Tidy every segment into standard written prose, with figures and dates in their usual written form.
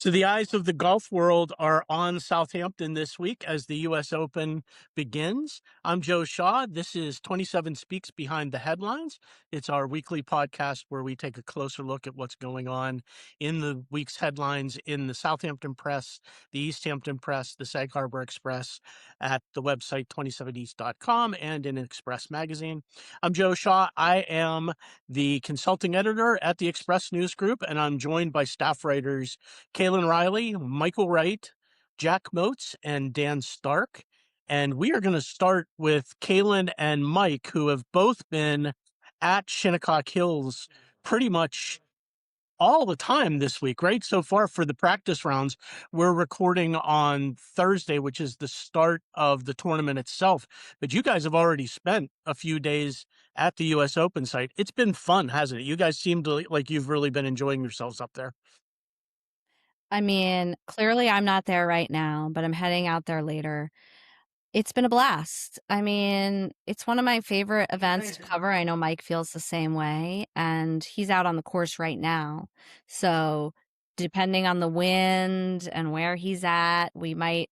So the eyes of the golf world are on Southampton this week as the U.S. Open begins. I'm Joe Shaw. This is 27 Speaks Behind the Headlines. It's our weekly podcast where we take a closer look at what's going on in the week's headlines in the Southampton Press, the East Hampton Press, the Sag Harbor Express, at the website 27east.com, and in Express Magazine. I'm Joe Shaw. I am the consulting editor at the Express News Group, and I'm joined by staff writers Cailin Riley, Michael Wright, Jack Motz, and Dan Stark. And we are going to start with Cailin and Mike, who have both been at Shinnecock Hills pretty much all the time this week, right? So far for the practice rounds, we're recording on Thursday, which is the start of the tournament itself. But you guys have already spent a few days at the U.S. Open site. It's been fun, hasn't it? You guys seem to like you've really been enjoying yourselves up there. I mean, clearly I'm not there right now, but I'm heading out there later. It's been a blast. I mean, it's one of my favorite events to cover. I know Mike feels the same way, and he's out on the course right now. So, depending on the wind and where he's at, we might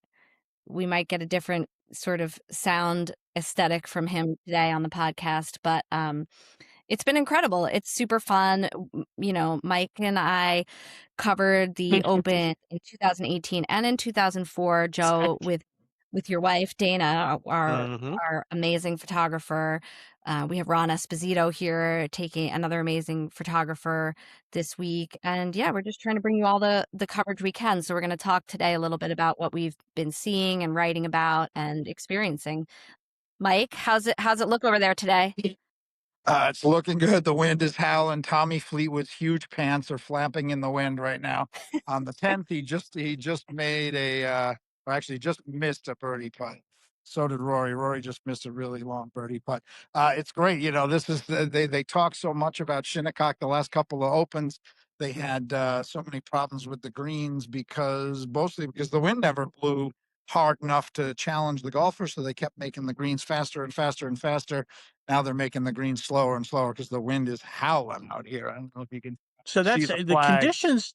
get a different sort of sound aesthetic from him today on the podcast, but it's been incredible. It's super fun. Mike and I covered the Open in 2018 and in 2004. Joe with your wife Dana, Mhm. our amazing photographer. We have Ron Esposito here, taking another amazing photographer this week, and yeah, we're just trying to bring you all the coverage we can. So we're going to talk today a little bit about what we've been seeing and writing about and experiencing. Mike, how's it look over there today? It's looking good. The wind is howling. Tommy Fleetwood's huge pants are flapping in the wind right now. On the 10th, he just made or actually just missed a birdie putt. So did Rory. Rory just missed a really long birdie putt. It's great. This is they talk so much about Shinnecock the last couple of opens. They had so many problems with the greens mostly because the wind never blew hard enough to challenge the golfers, so they kept making the greens faster and faster and faster. Now they're making the greens slower and slower because the wind is howling out here. I don't know if you can So see that's the the flags. conditions.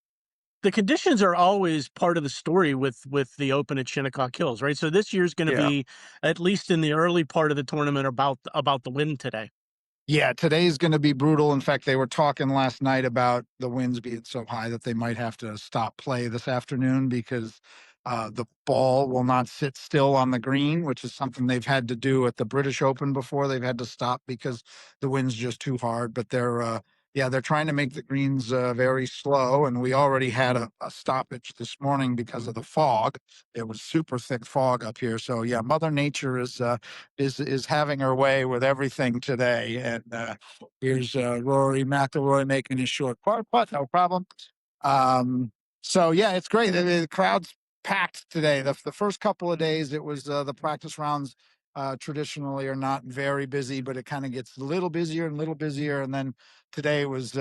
The conditions are always part of the story with the Open at Shinnecock Hills, right? So this year's going to Yeah. be, at least in the early part of the tournament, about the wind today. Yeah, today's going to be brutal. In fact, they were talking last night about the winds being so high that they might have to stop play this afternoon because the ball will not sit still on the green, which is something they've had to do at the British Open before. They've had to stop because the wind's just too hard. But they're trying to make the greens very slow. And we already had a stoppage this morning because of the fog. It was super thick fog up here. So yeah, Mother Nature is having her way with everything today. And here's Rory McIlroy making his short putt, no problem. Um, so yeah, it's great. The crowd's packed today. The first couple of days, it was the practice rounds. Traditionally are not very busy, but it kind of gets a little busier and a little busier. And then today was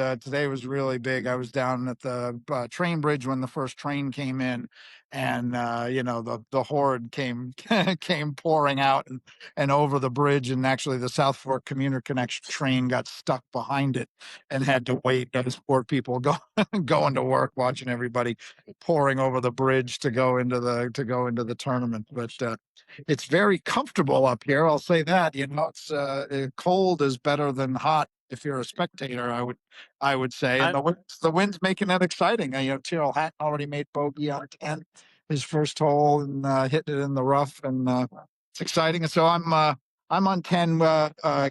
really big. I was down at the train bridge when the first train came in, and the horde came came pouring out and over the bridge, and actually the South Fork Commuter Connection train got stuck behind it and had to wait. Those poor people going to work, watching everybody pouring over the bridge to go into the tournament. But it's very comfortable up here. I'll say that. It's cold is better than hot if you're a spectator. I would say, and I, the wind's making it exciting. Tyrrell Hatton already made bogey on 10, his first hole, and hitting it in the rough, and it's exciting. And so I'm on 10.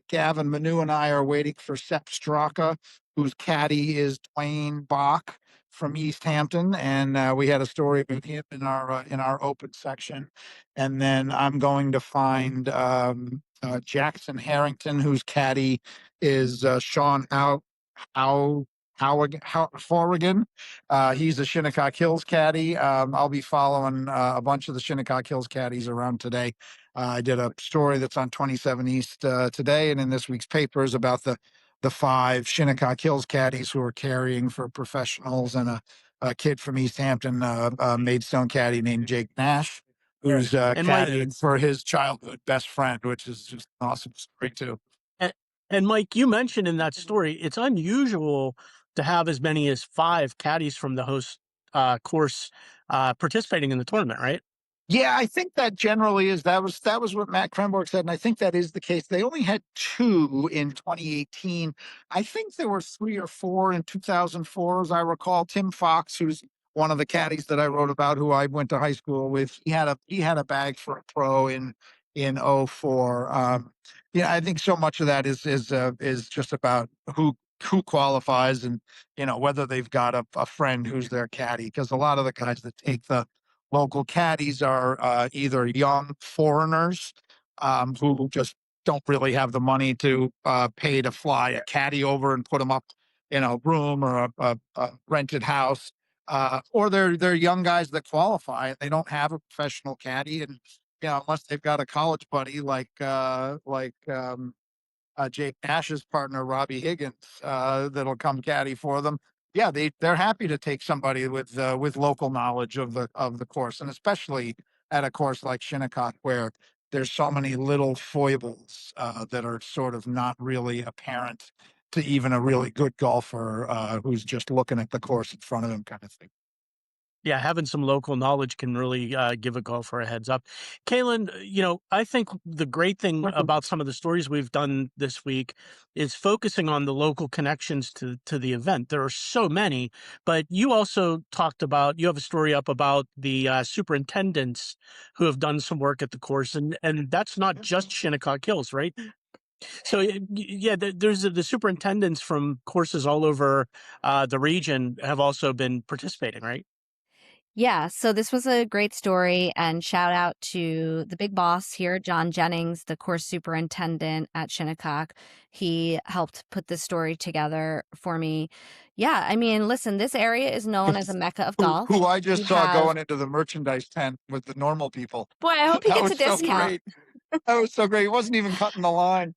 Gavin Manu and I are waiting for Sepp Straka, whose caddy is Dwayne Bach from East Hampton, and we had a story about him in our open section. And then I'm going to find Jackson Harrington, whose caddy is Sean Horrigan. He's a Shinnecock Hills caddy. I'll be following a bunch of the Shinnecock Hills caddies around today. I did a story that's on 27 East today, and in this week's papers about the five Shinnecock Hills caddies who are carrying for professionals, and a kid from East Hampton, a Maidstone caddy named Jake Nash, who's and Mike, caddying for his childhood best friend, which is just an awesome story too. and, and Mike, you mentioned in that story, it's unusual to have as many as five caddies from the host course participating in the tournament, right? Yeah, I think that generally is that was what Matt Krenborg said, and I think that is the case. They only had 2 in 2018. I think there were 3 or 4 in 2004, as I recall. Tim Fox, who's one of the caddies that I wrote about, who I went to high school with, he had a bag for a pro in '04. Yeah, I think so much of that is just about who qualifies and whether they've got a friend who's their caddy, because a lot of the guys that take the local caddies are either young foreigners who just don't really have the money to pay to fly a caddy over and put them up in a room or a rented house, or they're young guys that qualify and they don't have a professional caddy, and unless they've got a college buddy like Jake Nash's partner, Robbie Higgins, that'll come caddy for them. Yeah, they're happy to take somebody with local knowledge of the course, and especially at a course like Shinnecock, where there's so many little foibles that are sort of not really apparent to even a really good golfer who's just looking at the course in front of him, kind of thing. Yeah, having some local knowledge can really give a golfer a heads up. Cailin, I think the great thing about some of the stories we've done this week is focusing on the local connections to the event. There are so many, but you also you have a story up about the superintendents who have done some work at the course, and that's not just Shinnecock Hills, right? So yeah, there's the superintendents from courses all over the region have also been participating, right? Yeah, so this was a great story, and shout out to the big boss here, John Jennings, the course superintendent at Shinnecock. He helped put this story together for me. Yeah, I mean, listen, this area is known as a mecca of golf. Who I You just saw have, going into the merchandise tent with the normal people. boy, I hope he That gets a was so discount. great. That was so great. He wasn't even cutting the line.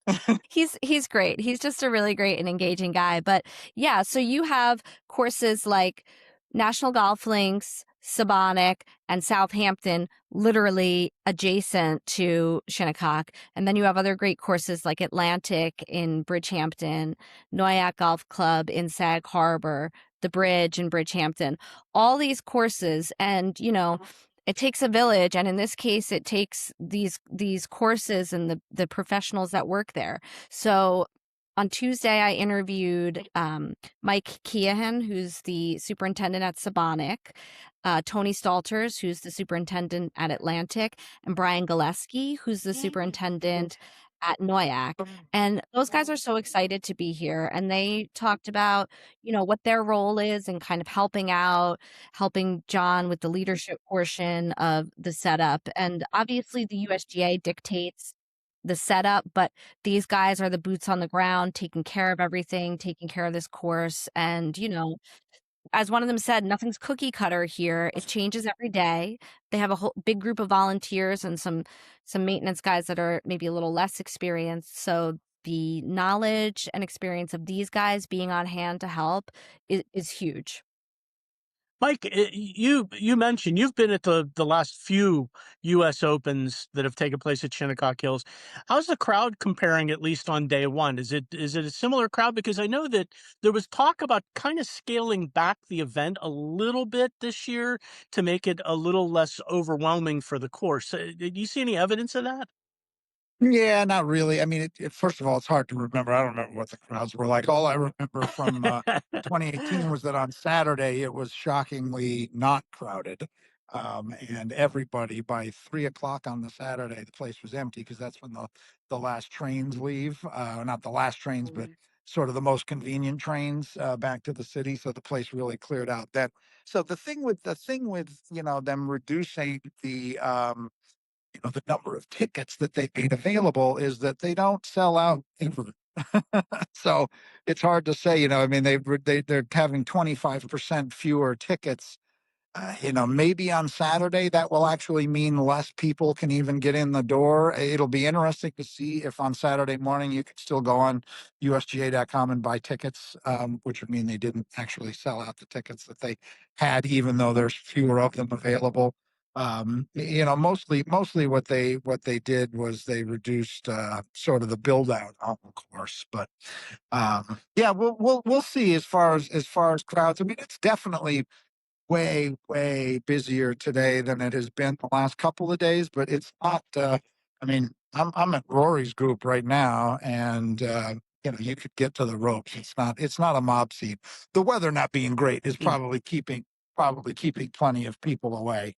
He's great. He's just a really great and engaging guy. But yeah, so you have courses like National Golf Links, Sabonic, and Southampton literally adjacent to Shinnecock. And then you have other great courses like Atlantic in Bridgehampton, Noyac Golf Club in Sag Harbor, The Bridge in Bridgehampton. All these courses, and it takes a village, and in this case it takes these courses and the professionals that work there. So on Tuesday I interviewed Mike Keohan, who's the superintendent at Sabonic, Tony Stalters, who's the superintendent at Atlantic, and Brian Gillespie, who's the superintendent at Noyac. And those guys are so excited to be here, and they talked about what their role is and kind of helping John with the leadership portion of the setup. And obviously the USGA dictates the setup, but these guys are the boots on the ground, taking care of everything, taking care of this course. And as one of them said, nothing's cookie cutter here. It changes every day. They have a whole big group of volunteers and some maintenance guys that are maybe a little less experienced. So the knowledge and experience of these guys being on hand to help is huge. Mike, you mentioned you've been at the last few U.S. Opens that have taken place at Shinnecock Hills. How's the crowd comparing, at least on day one? Is it a similar crowd? Because I know that there was talk about kind of scaling back the event a little bit this year to make it a little less overwhelming for the course. Did you see any evidence of that? Yeah, not really. I mean, first of all, it's hard to remember. I don't remember what the crowds were like. All I remember from 2018 was that on Saturday it was shockingly not crowded, and everybody by 3 o'clock on the Saturday the place was empty, because that's when the last trains leave. Not the last trains, but sort of the most convenient trains back to the city. So the place really cleared out. Then, so the thing with them reducing the number of tickets that they made available is that they don't sell out ever. So it's hard to say, I mean, they're having 25% fewer tickets. Maybe on Saturday that will actually mean less people can even get in the door. It'll be interesting to see if on Saturday morning you can still go on USGA.com and buy tickets, which would mean they didn't actually sell out the tickets that they had, even though there's fewer of them available. Mostly what they did was they reduced sort of the build out on the course, but yeah, we'll see as far as crowds. I mean, it's definitely way busier today than it has been the last couple of days, but it's not, I mean, I'm at Rory's group right now, and, you could get to the ropes. It's not a mob scene. The weather not being great is probably keeping plenty of people away.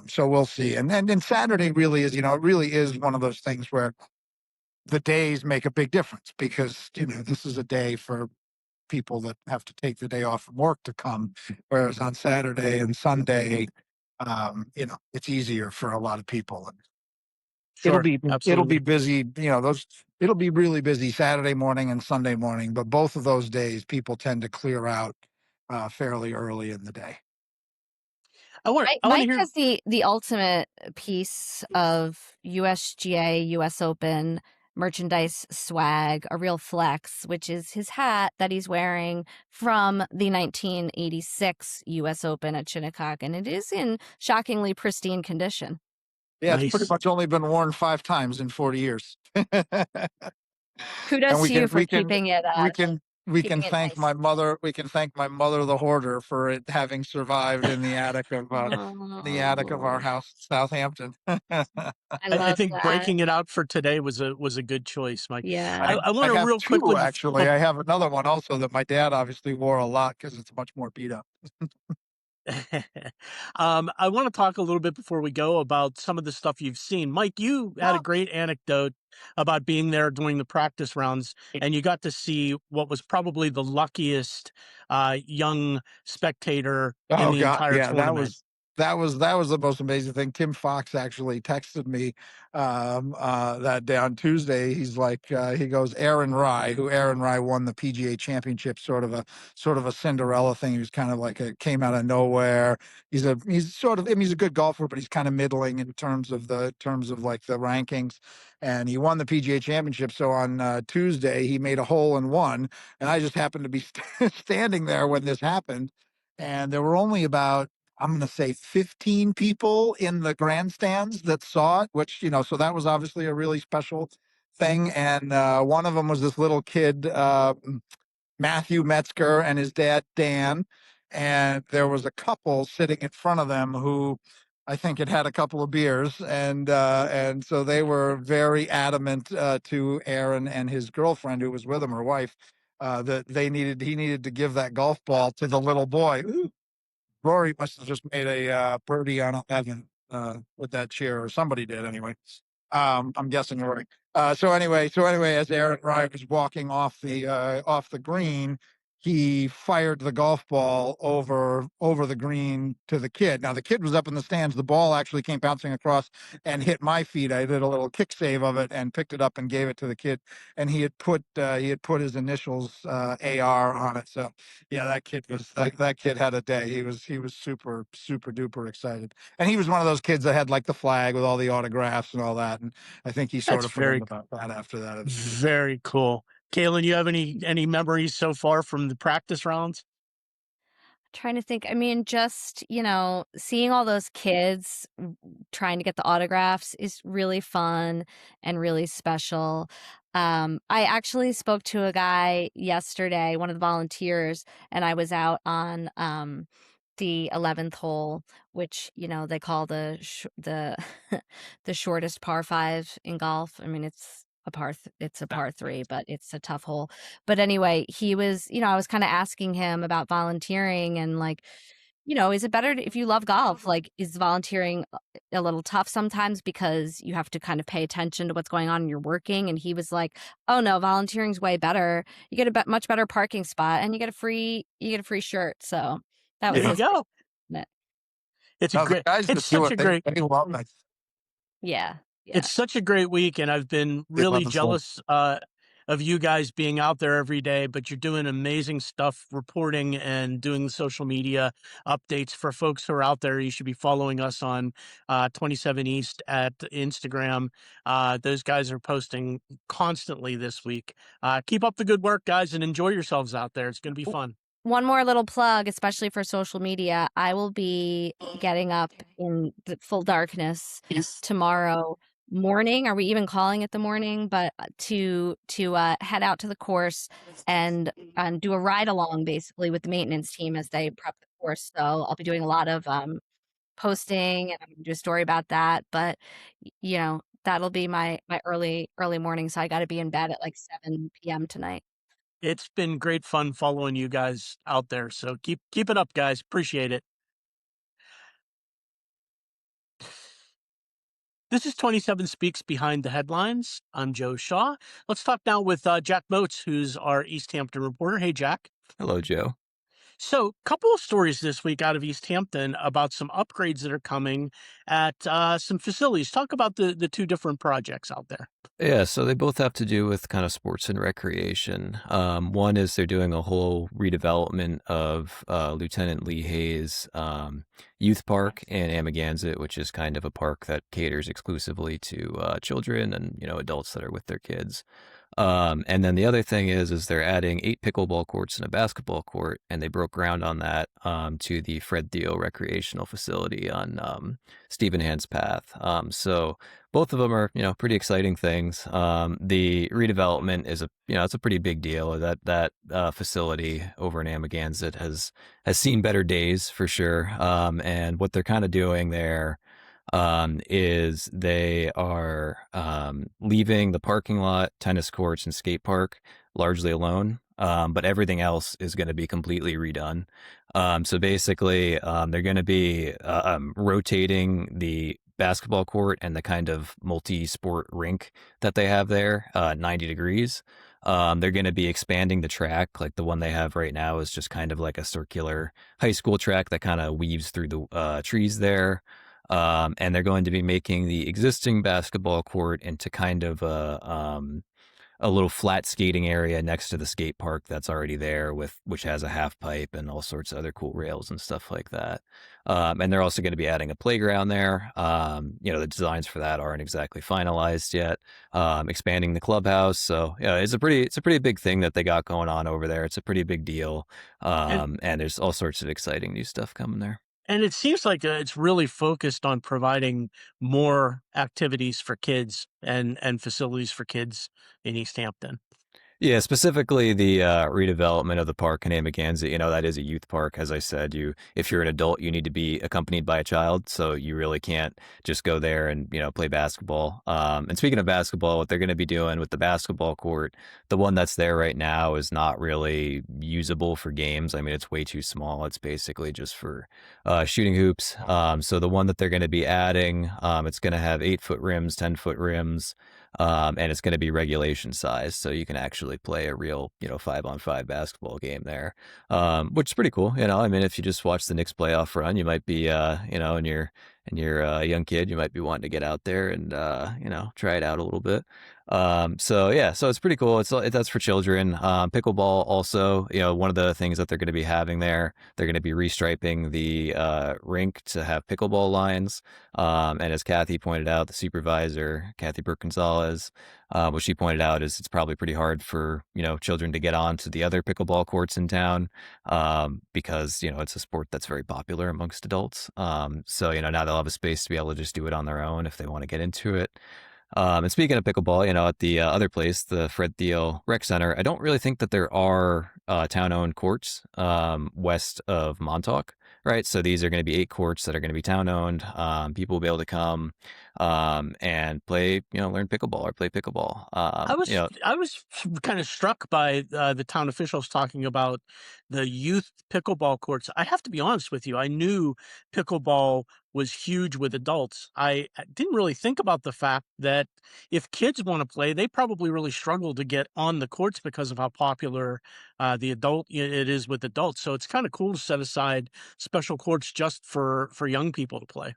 So we'll see. And Saturday really is, it really is one of those things where the days make a big difference because, this is a day for people that have to take the day off from work to come, whereas on Saturday and Sunday, it's easier for a lot of people. And it'll Sure, be it'll be absolutely. busy, those it'll be really busy Saturday morning and Sunday morning, but both of those days people tend to clear out fairly early in the day. I want to Mike hear. has the ultimate piece of USGA, US Open merchandise swag, a real flex, which is his hat that he's wearing from the 1986 US Open at Shinnecock, and it is in shockingly pristine condition. Yeah, it's pretty Nice. much only been worn 5 times in 40 years. And Kudos we to can you for we can we can keeping it thank nice. my mother. We can thank my mother, the hoarder, for it having survived in the attic of our Oh, house in Southampton. I I love think that. breaking it out for today was a good choice, Mike. I, Yeah. I I want to have real quickly. 2 actually. I have another one also that my dad obviously wore a lot because it's much more beat up. I want to talk a little bit before we go about some of the stuff you've seen. Mike, you had a great anecdote about being there during the practice rounds, and you got to see what was probably the luckiest young spectator in Oh the god, entire yeah, that tournament. was that was the most amazing thing. Tim Fox actually texted me that day on Tuesday. He's like, he goes, Aaron Rye won the PGA championship, sort of a Cinderella thing. He was kind of like came out of nowhere. He's a good golfer, but he's kind of middling in terms of like the rankings. And he won the PGA championship. So on Tuesday, he made a hole in one, and I just happened to be standing there when this happened, and there were only about, I'm going to say, 15 people in the grandstands that saw it, which, so that was obviously a really special thing. And one of them was this little kid, Matthew Metzger, and his dad, Dan. And there was a couple sitting in front of them who I think had a couple of beers. And so they were very adamant to Aaron and his girlfriend, who was with him, her wife, that he needed to give that golf ball to the little boy. Rory must have just made a birdie on 11 with that chair, or somebody did anyway. I'm guessing Rory. So anyway, as Aaron Ryan was walking off the green, he fired the golf ball over the green to the kid. Now the kid was up in the stands. The ball actually came bouncing across and hit my feet. I did a little kick save of it and picked it up and gave it to the kid. And he had put his initials AR on it. So yeah, that kid had a day. He was super duper excited, and he was one of those kids that had like the flag with all the autographs and all that. And I think he sort That's of forgot very, about that after that. It was pretty. very cool. Kaylin, you have any memories so far from the practice rounds? Trying to think. I mean, just, seeing all those kids trying to get the autographs is really fun and really special. I actually spoke to a guy yesterday, one of the volunteers, and I was out on the 11th hole, which, they call the the shortest par 5 in golf. I mean, it's a par 3, but it's a tough hole. But anyway, he was, I was kind of asking him about volunteering and like, is it better if you love golf? Like, is volunteering a little tough sometimes because you have to kind of pay attention to what's going on and you're working? And he was like, "Oh no, volunteering's way better. You get a much better parking spot and you get a free shirt." So that was There you Yeah. his go. comment. It's a No, the great. guys It's that do such it, a they great. they love it. Yeah, yeah. It's such a great week, and I've been They really love it. jealous of you guys being out there every day. But you're doing amazing stuff, reporting and doing the social media updates for folks who are out there. You should be following us on 27 East at Instagram. Those guys are posting constantly this week. Keep up the good work, guys, and enjoy yourselves out there. It's going to be fun. One more little plug, especially for social media. I will be getting up in the full darkness tomorrow morning. Are we even calling it the morning? But to head out to the course and do a ride along basically with the maintenance team as they prep the course, so I'll be doing a lot of posting, and I'm gonna do a story about that. But that'll be my early morning. So I got to be in bed at like 7 p.m. tonight. It's been great fun following you guys out there. So keep it up, guys. Appreciate it. This is 27 Speaks Behind the Headlines. I'm Joe Shaw. Let's talk now with Jack Motz, who's our East Hampton reporter. Hey, Jack. Hello, Joe. So, couple of stories this week out of East Hampton about some upgrades that are coming at some facilities. Talk about the two different projects out there. Yeah, so they both have to do with kind of sports and recreation. One is they're doing a whole redevelopment of Lieutenant Lee Hayes Youth Park in Amagansett, which is kind of a park that caters exclusively to children and adults that are with their kids. And then the other thing is they're adding 8 pickleball courts and a basketball court, and they broke ground on that to the Fred Theo recreational facility on Stevenhands Path. So both of them are pretty exciting things. The redevelopment is it's a pretty big deal. That facility over in Amagansett has seen better days for sure. And what they're kind of doing there is they are leaving the parking lot, tennis courts, and skate park largely alone. But everything else is going to be completely redone. So basically, they're going to be rotating the basketball court and the kind of multi-sport rink that they have there 90 degrees. They're going to be expanding the track. Like the one they have right now is just kind of like a circular high school track that kind of weaves through the trees there. And they're going to be making the existing basketball court into kind of a little flat skating area next to the skate park that's already there, which has a half pipe and all sorts of other cool rails and stuff like that. And they're also going to be adding a playground there. The designs for that aren't exactly finalized yet. Expanding the clubhouse, so it's a pretty big thing that they got going on over there. It's a pretty big deal, and there's all sorts of exciting new stuff coming there. And it seems like it's really focused on providing more activities for kids and facilities for kids in East Hampton. Yeah, specifically the redevelopment of the park in Amagansett. That is a youth park. As I said, if you're an adult, you need to be accompanied by a child, so you really can't just go there and play basketball. And speaking of basketball, what they're going to be doing with the basketball court, the one that's there right now is not really usable for games. I mean, it's way too small. It's basically just for shooting hoops. So the one that they're going to be adding, it's going to have 8-foot rims, 10-foot rims. And it's going to be regulation size, so you can actually play a real 5-on-5 basketball game there, which is pretty cool. I mean, if you just watch the Knicks playoff run, you might be and you're a young kid, you might be wanting to get out there and try it out a little bit. So it's pretty cool. That's for children. Pickleball also, one of the things that they're going to be having there, they're going to be restriping the rink to have pickleball lines. And as Kathy pointed out, the supervisor, Kathy Burke-Gonzalez, what she pointed out is it's probably pretty hard for children to get on to the other pickleball courts in town because it's a sport that's very popular amongst adults. So now they'll have a space to be able to just do it on their own if they want to get into it. And speaking of pickleball, at the other place, the Fred Theo Rec Center, I don't really think that there are town-owned courts west of Montauk, right? So these are going to be 8 courts that are going to be town-owned. People will be able to come and play, learn pickleball or play pickleball. I was kind of struck by the town officials talking about the youth pickleball courts. I have to be honest with you. I knew pickleball was huge with adults. I didn't really think about the fact that if kids want to play, they probably really struggle to get on the courts because of how popular it is with adults. So it's kind of cool to set aside special courts just for young people to play.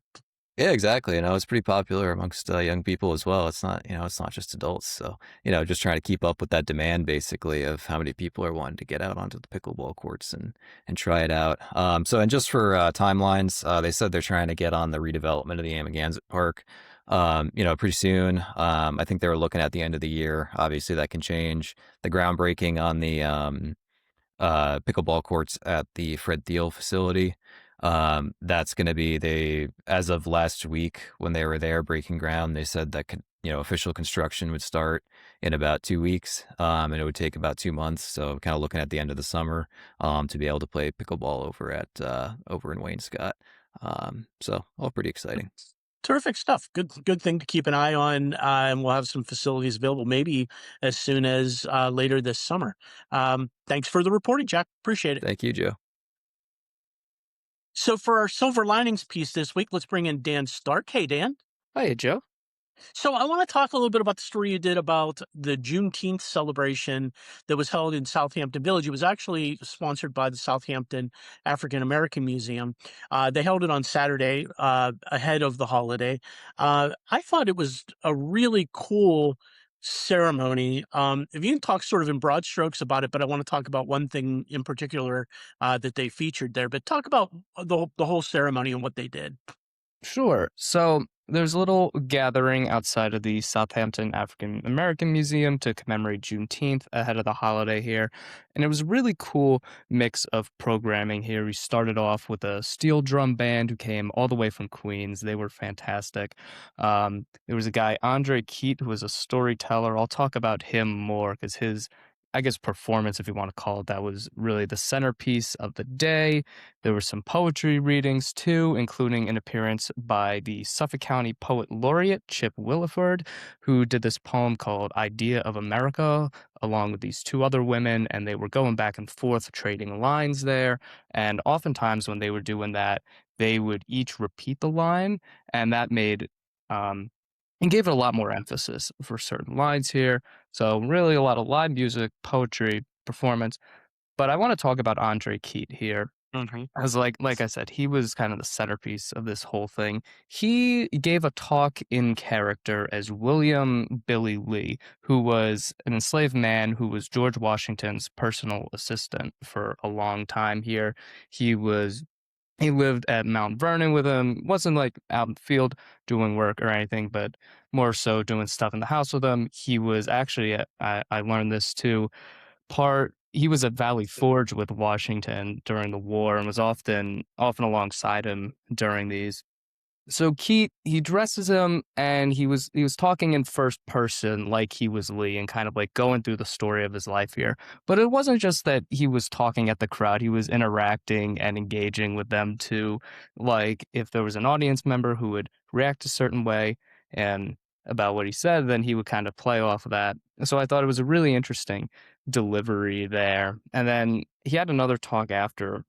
Yeah, exactly. It's pretty popular amongst young people as well. It's not just adults. So, just trying to keep up with that demand basically of how many people are wanting to get out onto the pickleball courts and try it out. And just for timelines, they said they're trying to get on the redevelopment of the Amagansett Park, pretty soon. I think they were looking at the end of the year. Obviously that can change. The groundbreaking on the pickleball courts at the Fred Theo facility. That's going to be as of last week when they were there breaking ground, they said that official construction would start in about 2 weeks, and it would take about 2 months. So kind of looking at the end of the summer, to be able to play pickleball over in Wainscott. So all pretty exciting. Terrific stuff. Good thing to keep an eye on, and we'll have some facilities available maybe as soon as later this summer. Thanks for the reporting, Jack. Appreciate it. Thank you, Joe. So for our silver linings piece this week, let's bring in Dan Stark. Hey, Dan. Hi, Joe. So I want to talk a little bit about the story you did about the Juneteenth celebration that was held in Southampton Village. It was actually sponsored by the Southampton African American Museum. They held it on Saturday ahead of the holiday. I thought it was a really cool ceremony. If you can talk sort of in broad strokes about it, but I want to talk about one thing in particular that they featured there. But talk about the whole ceremony and what they did. Sure. So there's a little gathering outside of the Southampton African American Museum to commemorate Juneteenth ahead of the holiday here. And it was a really cool mix of programming here. We started off with a steel drum band who came all the way from Queens. They were fantastic. There was a guy, Andre Keat, who was a storyteller. I'll talk about him more because his, I guess, performance, if you want to call it that, was really the centerpiece of the day. There were some poetry readings too, including an appearance by the Suffolk County Poet Laureate, Chip Williford, who did this poem called Idea of America, along with these two other women, and they were going back and forth trading lines there. And oftentimes when they were doing that, they would each repeat the line, and that made and gave it a lot more emphasis for certain lines here. So really a lot of live music, poetry, performance. But I want to talk about Andre Keat here. Mhm. As like I said, he was kind of the centerpiece of this whole thing. He gave a talk in character as William Billy Lee, who was an enslaved man who was George Washington's personal assistant for a long time here. He lived at Mount Vernon with him, wasn't like out in the field doing work or anything, but more so doing stuff in the house with him. He was actually, I learned this too, he was at Valley Forge with Washington during the war and was often alongside him during these. So Keat, he dresses him and he was talking in first person like he was Lee and kind of like going through the story of his life here. But it wasn't just that he was talking at the crowd, he was interacting and engaging with them too. Like if there was an audience member who would react a certain way and about what he said, then he would kind of play off of that. So I thought it was a really interesting delivery there. And then he had another talk after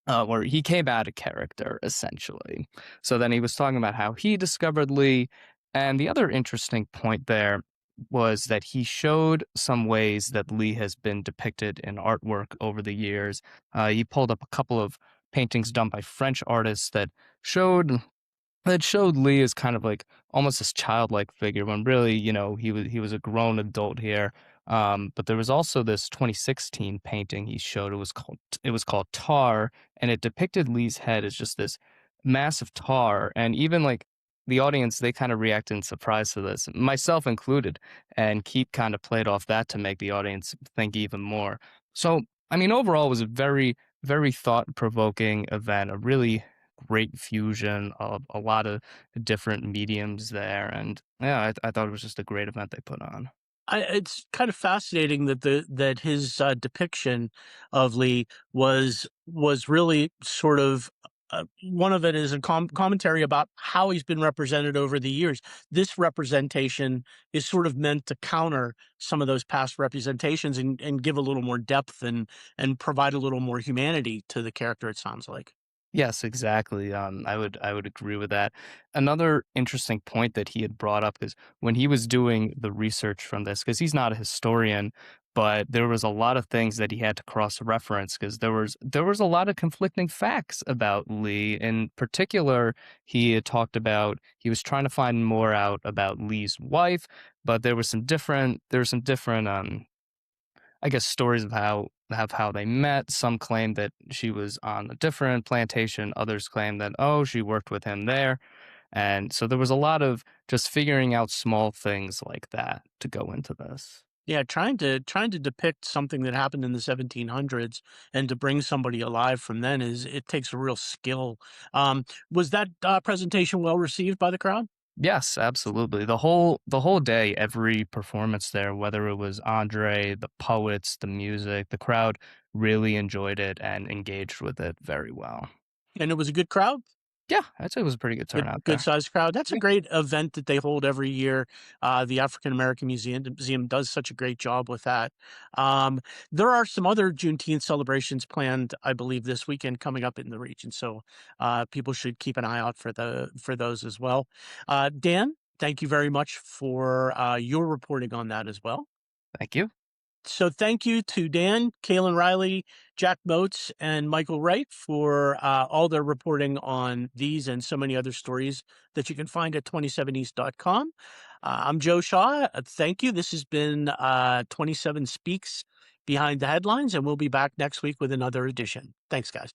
where he came out of character, essentially. So then he was talking about how he discovered Lee. And the other interesting point there was that he showed some ways that Lee has been depicted in artwork over the years. He pulled up a couple of paintings done by French artists that showed Lee as kind of like almost this childlike figure when really, he was a grown adult here. But there was also this 2016 painting he showed. It was called Tar, and it depicted Lee's head as just this massive tar. And even like the audience, they kind of reacted in surprise to this, myself included. And Keith kind of played off that to make the audience think even more. So, I mean, overall, it was a very, very thought-provoking event, a really great fusion of a lot of different mediums there. And yeah, I thought it was just a great event they put on. It's kind of fascinating that his depiction of Lee was really sort of one of it is a commentary about how he's been represented over the years. This representation is sort of meant to counter some of those past representations and give a little more depth and provide a little more humanity to the character. It sounds like. Yes, exactly. I would agree with that. Another interesting point that he had brought up is when he was doing the research from this, because he's not a historian, but there was a lot of things that he had to cross-reference because there was a lot of conflicting facts about Lee. In particular, he had talked about he was trying to find more out about Lee's wife, but there were some different I guess stories of how they met. Some claim that she was on a different plantation. Others claim that she worked with him there. And so there was a lot of just figuring out small things like that to go into this. Yeah, trying to depict something that happened in the 1700s and to bring somebody alive from then it takes a real skill. Was that presentation well received by the crowd? Yes, absolutely. The whole day, every performance there, whether it was Andre, the poets, the music, the crowd really enjoyed it and engaged with it very well. And it was a good crowd? Yeah, I'd say it was a pretty good turnout Good there. sized crowd. That's a Yeah. great event that they hold every year. The African American Museum does such a great job with that. Um, there are some other Juneteenth celebrations planned, I believe, this weekend coming up in the region. So people should keep an eye out for those as well. Dan, thank you very much for your reporting on that as well. Thank you. So thank you to Dan, Cailin Riley, Jack Motz, and Michael Wright for all their reporting on these and so many other stories that you can find at 27east.com. I'm Joe Shaw. Thank you. This has been 27 Speaks Behind the Headlines, and we'll be back next week with another edition. Thanks, guys.